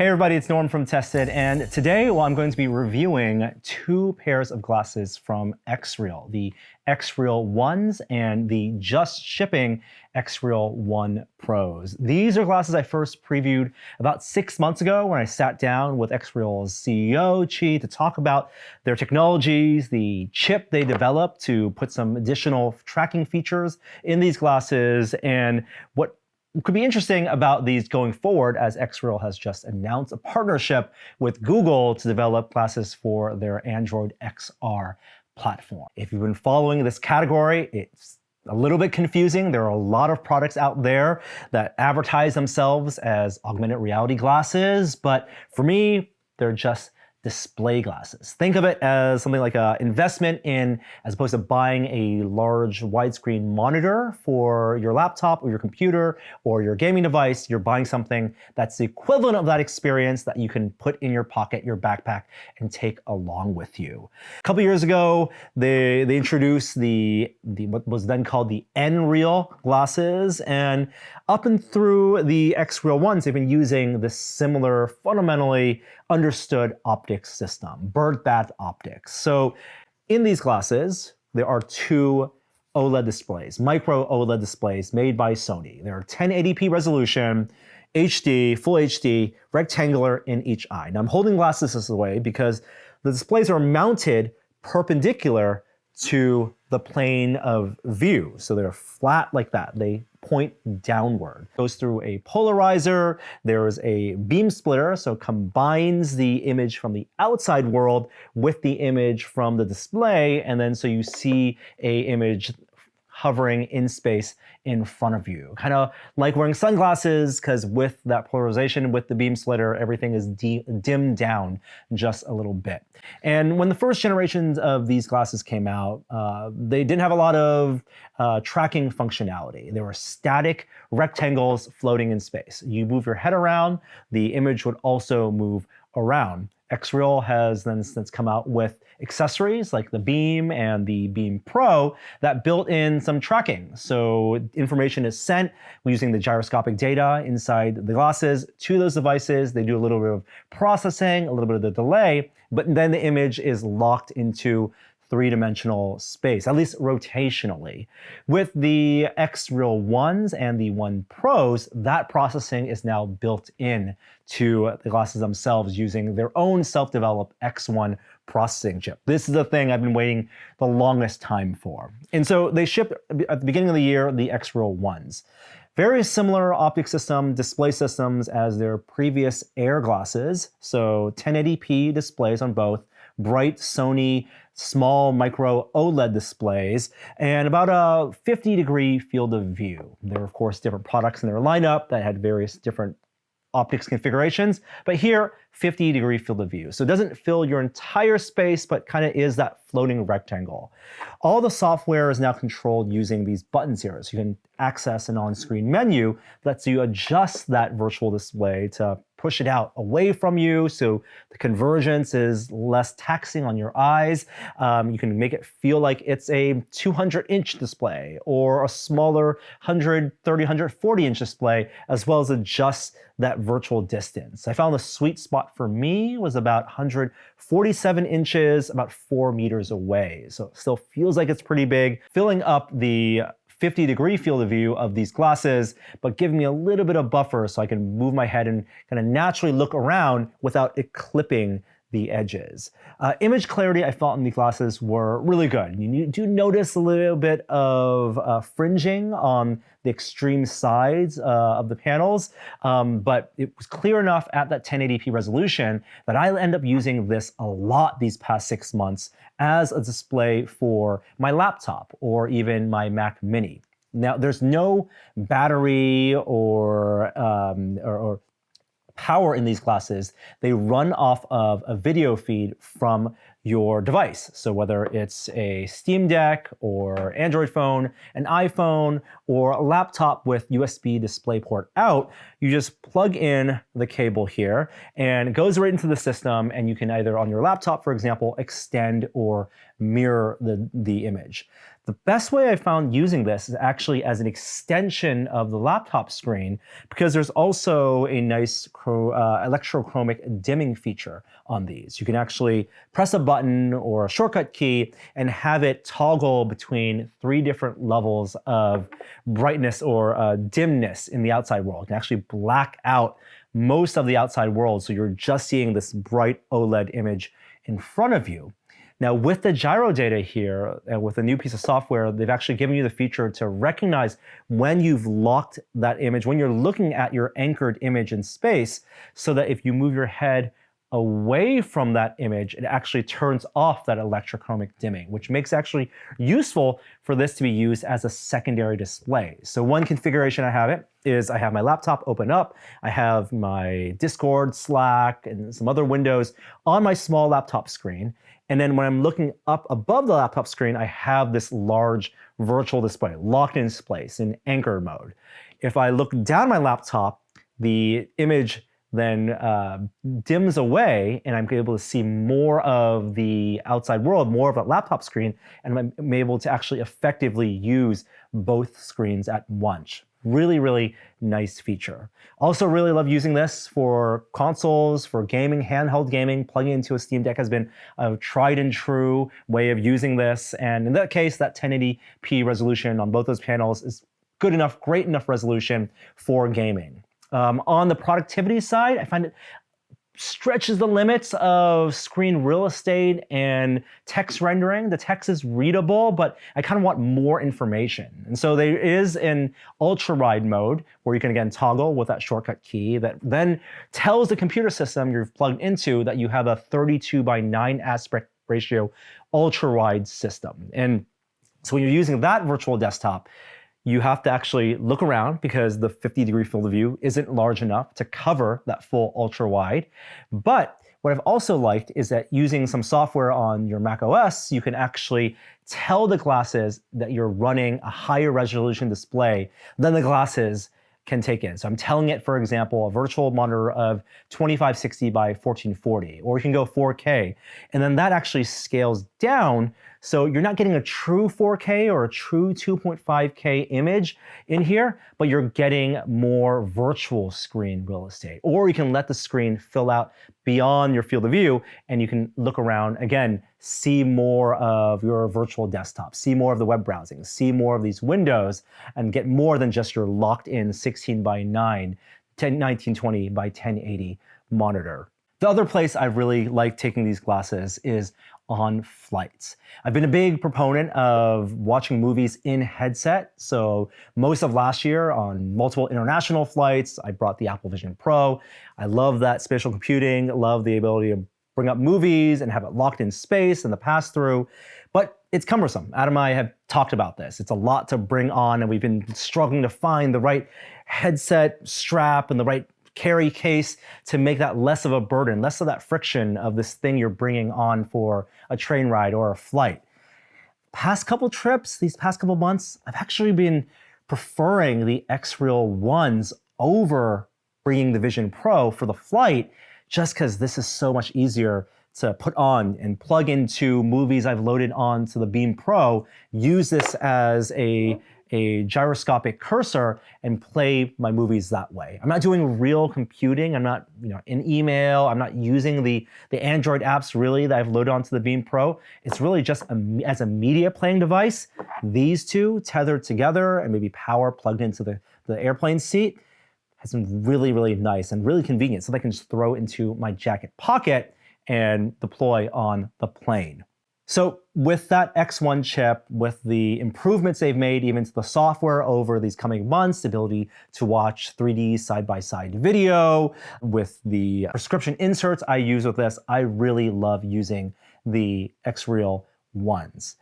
Hey everybody, it's Norm from Tested, and today I'm going to be reviewing two pairs of glasses from XREAL, the XREAL Ones and the just shipping XREAL One Pros. These are glasses I first previewed about 6 months ago when I sat down with XREAL's CEO, Chi, to talk about their technologies, the chip they developed to put some additional tracking features in these glasses, and what could be interesting about these going forward, as XREAL has just announced a partnership with Google to develop glasses for their Android XR platform. If you've been following this category, it's a little bit confusing. There are a lot of products out there that advertise themselves as augmented reality glasses, but for me, they're just display glasses. Think of it as something like an investment in, as opposed to buying a large widescreen monitor for your laptop or your computer or your gaming device, you're buying something that's the equivalent of that experience that you can put in your pocket, your backpack, and take along with you. A couple years ago, they introduced the what was then called the XREAL glasses, and up and through the XREAL Ones, they've been using this similar, fundamentally understood optics system, bird-bath optics. So in these glasses, there are two OLED displays, micro OLED displays made by Sony. They're 1080p resolution, HD, full HD, rectangular in each eye. Now I'm holding glasses this way because the displays are mounted perpendicular to the plane of view. So they're flat like that. They point downward. Goes through a polarizer. There is a beam splitter, so combines the image from the outside world with the image from the display, and then so you see a image hovering in space in front of you. Kind of like wearing sunglasses, because with that polarization, with the beam splitter, everything is dimmed down just a little bit. And when the first generations of these glasses came out, they didn't have a lot of tracking functionality. They were static rectangles floating in space. You move your head around, the image would also move around. XREAL has then since come out with accessories like the Beam and the Beam Pro that built in some tracking. So information is sent using the gyroscopic data inside the glasses to those devices. They do a little bit of processing, a little bit of the delay, but then the image is locked into three-dimensional space, at least rotationally. With the XREAL Ones and the One Pros, that processing is now built in to the glasses themselves using their own self-developed X1 processing chip. This is the thing I've been waiting the longest time for. And so they shipped at the beginning of the year the XREAL Ones. Very similar optic system, display systems as their previous Air glasses. So 1080p displays on both, bright Sony small micro OLED displays, and about a 50-degree field of view. There are, of course, different products in their lineup that had various different optics configurations, but here, 50-degree field of view. So it doesn't fill your entire space, but kind of is that floating rectangle. All the software is now controlled using these buttons here. So you can access an on-screen menu that lets you adjust that virtual display to push it out away from you, so the convergence is less taxing on your eyes. You can make it feel like it's a 200-inch display or a smaller 130, 140-inch display, as well as adjust that virtual distance. I found the sweet spot for me was about 147 inches, about 4 meters away. So it still feels like it's pretty big, filling up the 50-degree field of view of these glasses, but giving me a little bit of buffer so I can move my head and kind of naturally look around without it clipping the edges. Image clarity I felt in the glasses were really good. You do notice a little bit of fringing on the extreme sides of the panels, but it was clear enough at that 1080p resolution that I end up using this a lot these past 6 months as a display for my laptop or even my Mac Mini. Now, there's no battery or power in these glasses. They run off of a video feed from your device. So whether it's a Steam Deck or Android phone, an iPhone, or a laptop with USB DisplayPort out, you just plug in the cable here and it goes right into the system, and you can either on your laptop, for example, extend or mirror the image. The best way I found using this is actually as an extension of the laptop screen, because there's also a nice electrochromic dimming feature on these. You can actually press a button or a shortcut key and have it toggle between 3 different levels of brightness or dimness in the outside world. You can actually black out most of the outside world, so you're just seeing this bright OLED image in front of you. Now, with the gyro data here, and with a new piece of software, they've actually given you the feature to recognize when you've locked that image, when you're looking at your anchored image in space, so that if you move your head away from that image, it actually turns off that electrochromic dimming, which makes it actually useful for this to be used as a secondary display. So one configuration I have it is I have my laptop open up, I have my Discord, Slack, and some other windows on my small laptop screen. And then when I'm looking up above the laptop screen, I have this large virtual display locked in place in anchor mode. If I look down my laptop, the image then dims away, and I'm able to see more of the outside world, more of the laptop screen, and I'm able to actually effectively use both screens at once. Really, really nice feature. Also really love using this for consoles, for gaming, handheld gaming. Plugging into a Steam Deck has been a tried and true way of using this. And in that case, that 1080p resolution on both those panels is good enough, great enough resolution for gaming. On the productivity side, I find it stretches the limits of screen real estate and text rendering. The text is readable, but I kind of want more information. And so there is an ultra-wide mode where you can again toggle with that shortcut key that then tells the computer system you've plugged into that you have a 32:9 aspect ratio ultra-wide system. And so when you're using that virtual desktop, you have to actually look around because the 50-degree field of view isn't large enough to cover that full ultra wide. But what I've also liked is that using some software on your Mac OS, you can actually tell the glasses that you're running a higher resolution display than the glasses can take in. So I'm telling it, for example, a virtual monitor of 2560 by 1440, or you can go 4K. And then that actually scales down, so you're not getting a true 4K or a true 2.5K image in here, but you're getting more virtual screen real estate. Or you can let the screen fill out beyond your field of view, and you can look around, again, see more of your virtual desktop, see more of the web browsing, see more of these windows, and get more than just your locked-in 16:9, 1920 by 1080 monitor. The other place I really like taking these glasses is on flights. I've been a big proponent of watching movies in headset. So most of last year on multiple international flights, I brought the Apple Vision Pro. I love that spatial computing, love the ability to bring up movies and have it locked in space and the pass-through. But it's cumbersome. Adam and I have talked about this. It's a lot to bring on, and we've been struggling to find the right headset strap and the right carry case to make that less of a burden, less of that friction of this thing you're bringing on for a train ride or a flight. Past couple trips, these past couple months, I've actually been preferring the XREAL Ones over bringing the Vision Pro for the flight, just because this is so much easier to put on and plug into movies I've loaded onto the Beam Pro, use this as a gyroscopic cursor and play my movies that way. I'm not doing real computing. I'm not, in email. I'm not using the Android apps really that I've loaded onto the Beam Pro. It's really just as a media playing device. These two tethered together and maybe power plugged into the airplane seat has been really, really nice and really convenient. So I can just throw into my jacket pocket and deploy on the plane. So with that X1 chip, with the improvements they've made even to the software over these coming months, the ability to watch 3D side-by-side video, with the prescription inserts I use with this, I really love using the XREAL Ones.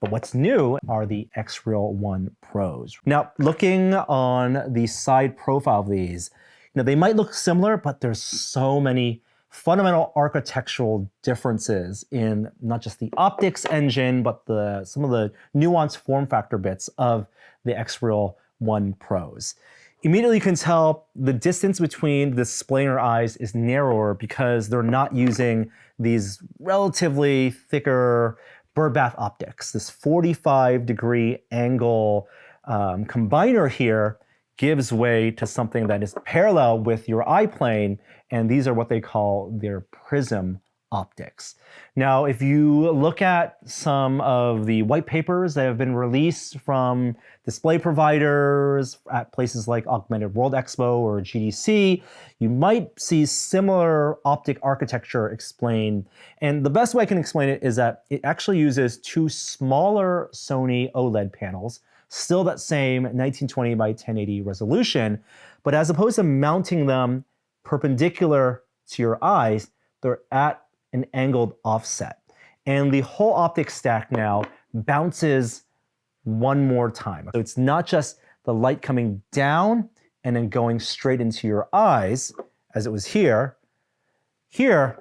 But what's new are the XREAL One Pros. Now, looking on the side profile of these, they might look similar, but there's so many fundamental architectural differences in not just the optics engine, but some of the nuanced form factor bits of the XREAL One Pros. Immediately you can tell the distance between the display and your eyes is narrower because they're not using these relatively thicker birdbath optics. This 45-degree angle combiner here gives way to something that is parallel with your eye plane, and these are what they call their prism optics. Now, if you look at some of the white papers that have been released from display providers at places like Augmented World Expo or GDC, you might see similar optic architecture explained. And the best way I can explain it is that it actually uses two smaller Sony OLED panels, still that same 1920 by 1080 resolution, but as opposed to mounting them perpendicular to your eyes, they're at an angled offset. And the whole optic stack now bounces one more time. So it's not just the light coming down and then going straight into your eyes, as it was here. Here,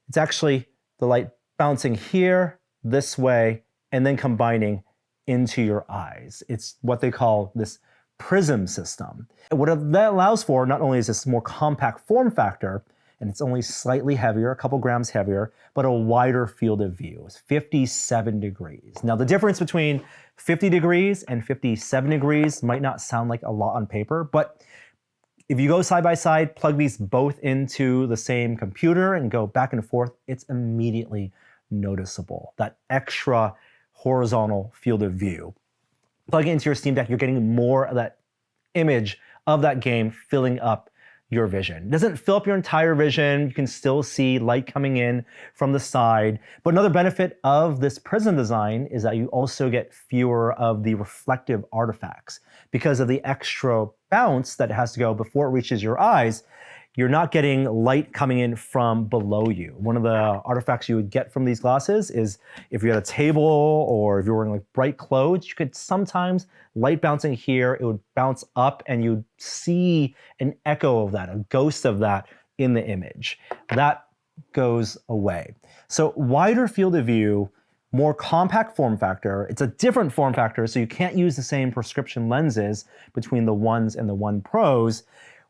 it's actually the light bouncing here, this way, and then combining into your eyes. It's what they call this prism system. And what that allows for not only is this more compact form factor, and it's only slightly heavier, a couple grams heavier, but a wider field of view. It's 57 degrees. Now, the difference between 50 degrees and 57 degrees might not sound like a lot on paper, but if you go side by side, plug these both into the same computer and go back and forth, it's immediately noticeable. That extra horizontal field of view. Plug it into your Steam Deck, you're getting more of that image of that game filling up your vision. It doesn't fill up your entire vision. You can still see light coming in from the side. But another benefit of this prism design is that you also get fewer of the reflective artifacts. Because of the extra bounce that it has to go before it reaches your eyes, you're not getting light coming in from below you. One of the artifacts you would get from these glasses is if you're at a table or if you're wearing like bright clothes, you could sometimes light bouncing here, it would bounce up and you'd see an echo of that, a ghost of that in the image. That goes away. So wider field of view, more compact form factor. It's a different form factor, so you can't use the same prescription lenses between the ones and the One Pros.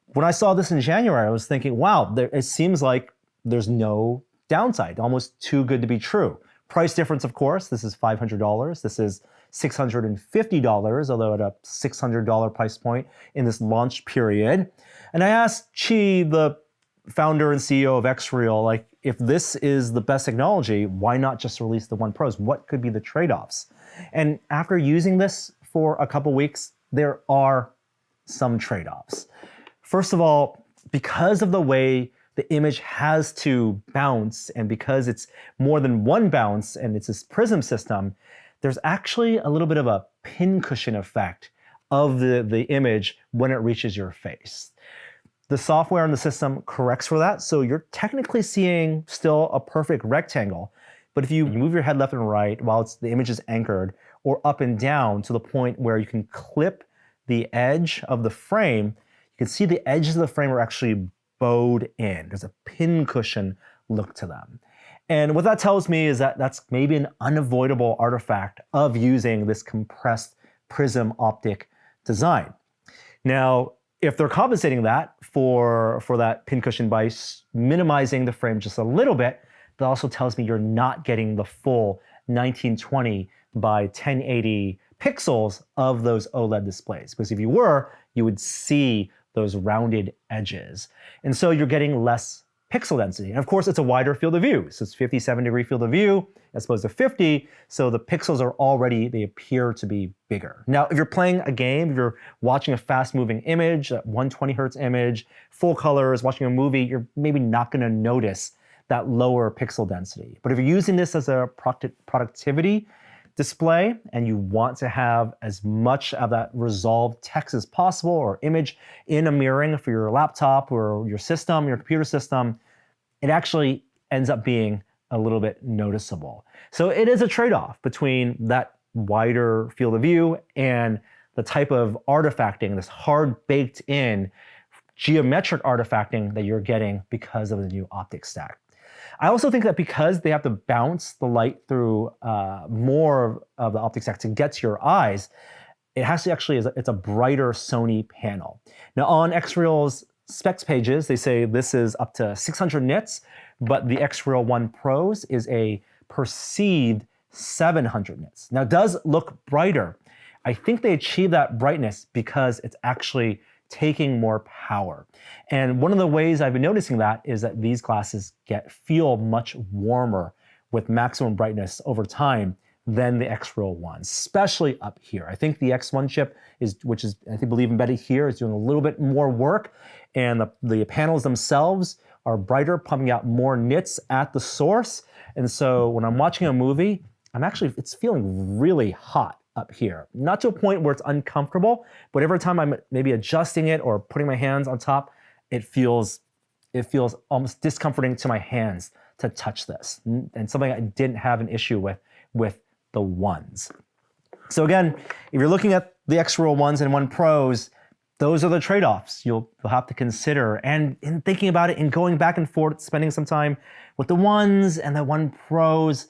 When I saw this in January, I was thinking, wow, it seems like there's no downside, almost too good to be true. Price difference, of course, this is $500. This is $650, although at a $600 price point in this launch period. And I asked Chi, the founder and CEO of XREAL, like, if this is the best technology, why not just release the One Pros? What could be the trade-offs? And after using this for a couple weeks, there are some trade-offs. First of all, because of the way the image has to bounce and because it's more than one bounce and it's this prism system, there's actually a little bit of a pincushion effect of the image when it reaches your face. The software in the system corrects for that, so you're technically seeing still a perfect rectangle. But if you move your head left and right while the image is anchored, or up and down to the point where you can clip the edge of the frame, you can see the edges of the frame are actually bowed in. There's a pincushion look to them. And what that tells me is that that's maybe an unavoidable artifact of using this compressed prism optic design. Now, if they're compensating that for that pincushion by minimizing the frame just a little bit, that also tells me you're not getting the full 1920 by 1080 pixels of those OLED displays. Because if you were, you would see those rounded edges. And so you're getting less pixel density. And of course, it's a wider field of view. So it's 57-degree field of view as opposed to 50. So the pixels are already, they appear to be bigger. Now, if you're playing a game, if you're watching a fast-moving image, a 120 hertz image, full colors, watching a movie, you're maybe not going to notice that lower pixel density. But if you're using this as a productivity display and you want to have as much of that resolved text as possible or image in a mirroring for your laptop or your system, your computer system, it actually ends up being a little bit noticeable. So it is a trade-off between that wider field of view and the type of artifacting, this hard baked in geometric artifacting that you're getting because of the new optic stack. I also think that because they have to bounce the light through more of the optic stack to get to your eyes, it has to actually, it's a brighter Sony panel. Now on XREAL's specs pages, they say this is up to 600 nits, but the XREAL One Pros is a perceived 700 nits. Now, it does look brighter. I think they achieve that brightness because it's actually taking more power. And one of the ways I've been noticing that is that these glasses feel much warmer with maximum brightness over time than the XREAL ones, especially up here. I think the X1 chip which is I believe embedded here, is doing a little bit more work, and the panels themselves are brighter, pumping out more nits at the source. And so when I'm watching a movie, it's feeling really hot up here. Not to a point where it's uncomfortable, but every time I'm maybe adjusting it or putting my hands on top, it feels almost discomforting to my hands to touch this, and something I didn't have an issue with the ones. So again, if you're looking at the XREAL ones and One Pros, those are the trade-offs you'll have to consider. And in thinking about it and going back and forth, spending some time with the ones and the One Pros,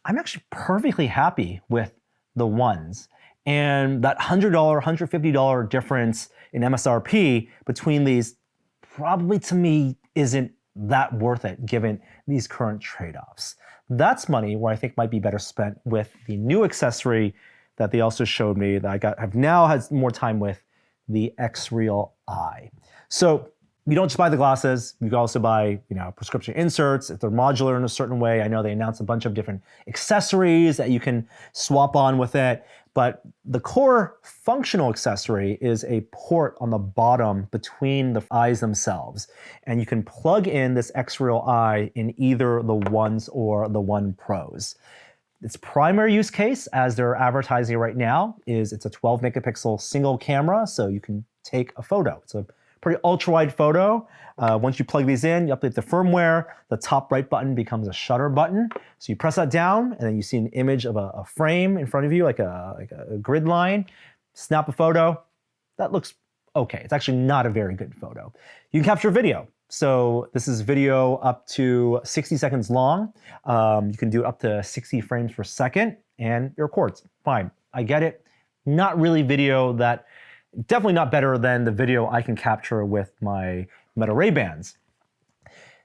I'm actually perfectly happy with the ones. And that $100, $150 difference in MSRP between these probably to me isn't that worth it given these current trade-offs. That's money where I think might be better spent with the new accessory that they also showed me that have now had more time with, the XREAL Eye. So you don't just buy the glasses, you can also buy prescription inserts if they're modular in a certain way. I know they announced a bunch of different accessories that you can swap on with it, but the core functional accessory is a port on the bottom between the eyes themselves. And you can plug in this XREAL Eye in either the ones or the One Pros. Its primary use case, as they're advertising right now, is it's a 12 megapixel single camera, so you can take a photo. It's a pretty ultra-wide photo. Once you plug these in, you update the firmware, the top right button becomes a shutter button. So you press that down, and then you see an image of a frame in front of you, like a grid line. Snap a photo. That looks okay. It's actually not a very good photo. You can capture video. So this is video up to 60 seconds long. You can do it up to 60 frames per second, and it records. Fine, I get it. Not really video that, definitely not better than the video I can capture with my Meta Ray-Bans.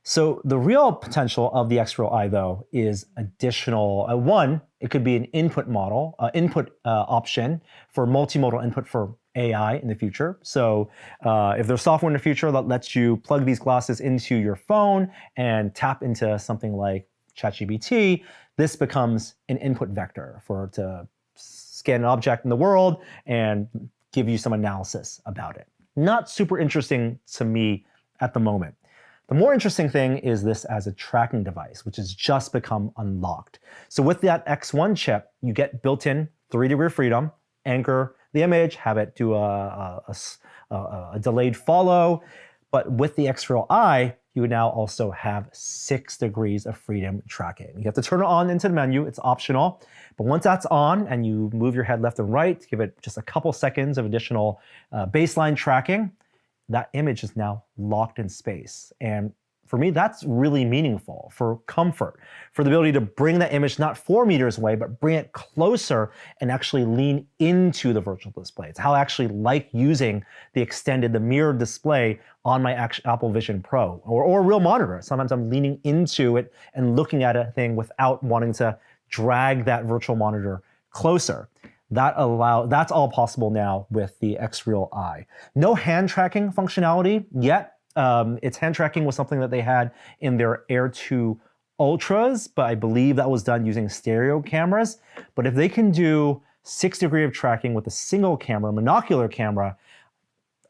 So the real potential of the XREAL Eye, though, is additional. One, it could be an input option for multimodal input for AI in the future. So if there's software in the future that lets you plug these glasses into your phone and tap into something like ChatGPT, this becomes an input vector to scan an object in the world and give you some analysis about it. Not super interesting to me at the moment. The more interesting thing is this as a tracking device, which has just become unlocked. So with that X1 chip, you get built-in 3-degree freedom, anchor the image, have it do a delayed follow. But with the XREAL Eye, you would now also have 6 degrees of freedom tracking. You have to turn it on into the menu, it's optional. But once that's on and you move your head left and right, give it just a couple seconds of additional baseline tracking, that image is now locked in space. And for me, that's really meaningful for comfort, for the ability to bring that image not 4 meters away, but bring it closer and actually lean into the virtual display. It's how I actually like using the mirrored display on my Apple Vision Pro or a real monitor. Sometimes I'm leaning into it and looking at a thing without wanting to drag that virtual monitor closer. That's all possible now with the XREAL Eye. No hand tracking functionality yet. Its hand tracking was something that they had in their Air 2 Ultras, but I believe that was done using stereo cameras. But if they can do 6 degrees of tracking with a single camera, monocular camera,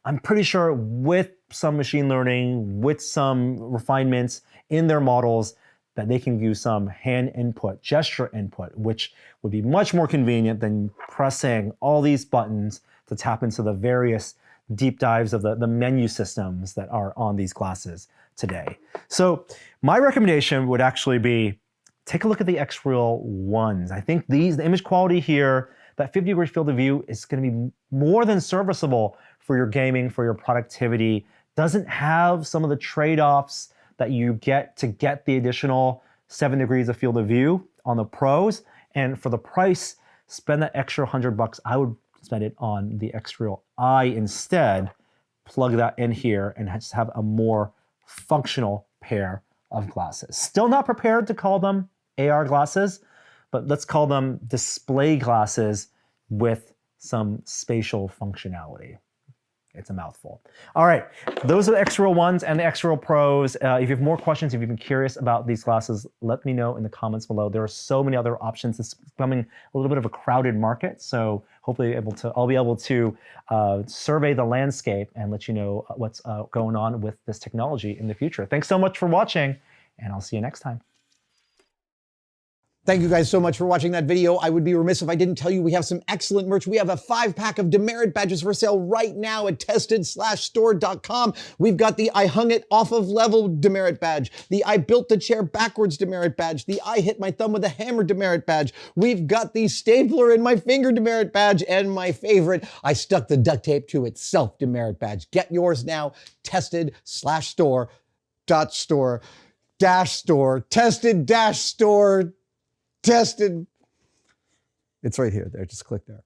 I'm pretty sure with some machine learning, with some refinements in their models, that they can use some hand input, gesture input, which would be much more convenient than pressing all these buttons to tap into the various deep dives of the menu systems that are on these glasses today. So my recommendation would actually be take a look at the XREAL ones. I think the image quality here, that 50-degree field of view is going to be more than serviceable for your gaming, for your productivity. Doesn't have some of the trade-offs that you get to get the additional 7 degrees of field of view on the Pros. And for the price, spend that extra $100. I would spend it on the XREAL Eye instead. Plug that in here and just have a more functional pair of glasses. Still not prepared to call them AR glasses, but let's call them display glasses with some spatial functionality. It's a mouthful. All right, those are the XREAL Ones and the XREAL Pros. If you have more questions, if you've been curious about these glasses, let me know in the comments below. There are so many other options. It's becoming a little bit of a crowded market, so hopefully I'll be able to survey the landscape and let you know what's going on with this technology in the future. Thanks so much for watching, and I'll see you next time. Thank you guys so much for watching that video. I would be remiss if I didn't tell you we have some excellent merch. We have a 5-pack of demerit badges for sale right now at tested/store.com. We've got the I hung it off of level demerit badge, the I built the chair backwards demerit badge, the I hit my thumb with a hammer demerit badge. We've got the stapler in my finger demerit badge, and my favorite, I stuck the duct tape to itself demerit badge. Get yours now, tested/store.store, tested-store. Tested. It's right here. There. Just click there.